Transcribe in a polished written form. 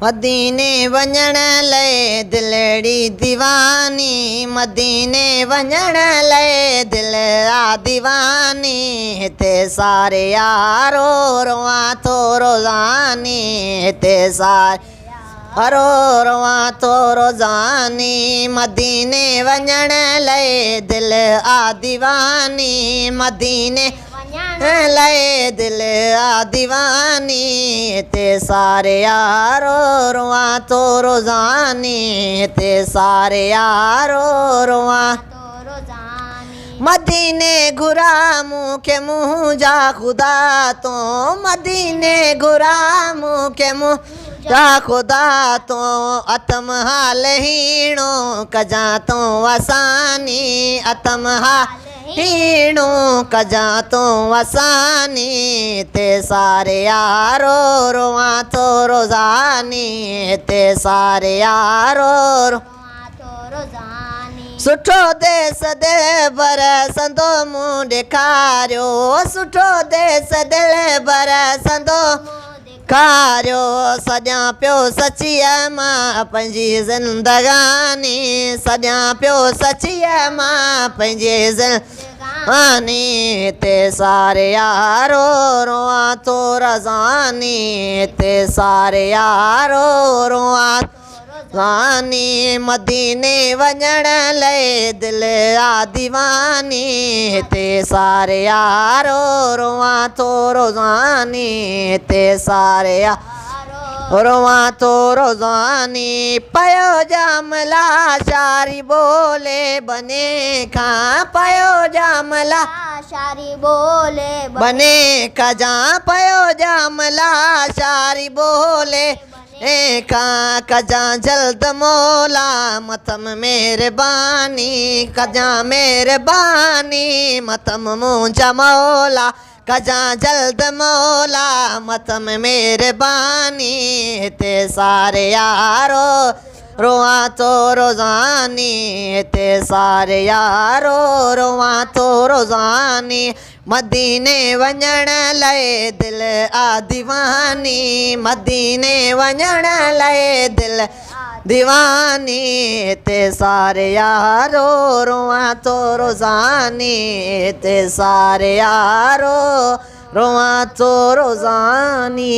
मदीने वञण लाइ दिलड़ी दीवानी मदीने वञण लाइ दिल आ दीवानी हिते सारे यारो रोआ तो रोज़ानी हिते सारे हरो रोआ तो रोज़ानी मदीने वञण लाइ दिल आ दीवानी मदीने लाए दिल आ दीवानी हिते सारे यारो रोआ तो रोज़ानी हिते सारे यारो रोआ मदीने घुरा मूंखे मुंहुं जा ख़ुदा तो मदीने घुरा मूंखे मुंहुं जा ख़ुदा तो अतम हाल हीणो कजा तो वसानी अतम हाल हीणो कजा तो वसानी हिते सारे यारो रोआ तो रोज़ानी हिते सारे यारो रोआ तो रोज़ानी सुठो देस दिल बरसंदो मुंहुं ॾेखारियो सुठो देस दिल बरसंदो ॾेखारियो सॼा पियो सचीअ मां पंहिंजी ज़िंदगानी सॼा पियो सचीअ मां पंहिंजी ज़िंदगानी हिते सारे यारो रोआ तो रज़ानी हिते सारे यारो रोआ वानी मदीने वञण लाइ दिल आ दीवानी हिते सारे यारो रोआ तो रोज़ानी हिते सारे यारो रोआ तो रोज़ानी पयो जामला शारी बोले बने खां पयो जामला शारी बोले बने खजा पयो जामला शारी बोले एका कजा जल्द मौला मतम मेहरबानी कजा मेहरबानी मतम मुंहिंजा मौला कजा जल्द मौला मतम मेहरबानी हिते सारे यारो रोआ तो रोज़ानी हिते सारे यारो रोआ तो रोज़ानी मदीने वञण लाइ दिल आ दीवानी मदीने वञण लाइ दिल दीवानी हिते सारे यारो रोआ तो रोज़ानी हिते सारे यारो रोआ तो रोज़ानी।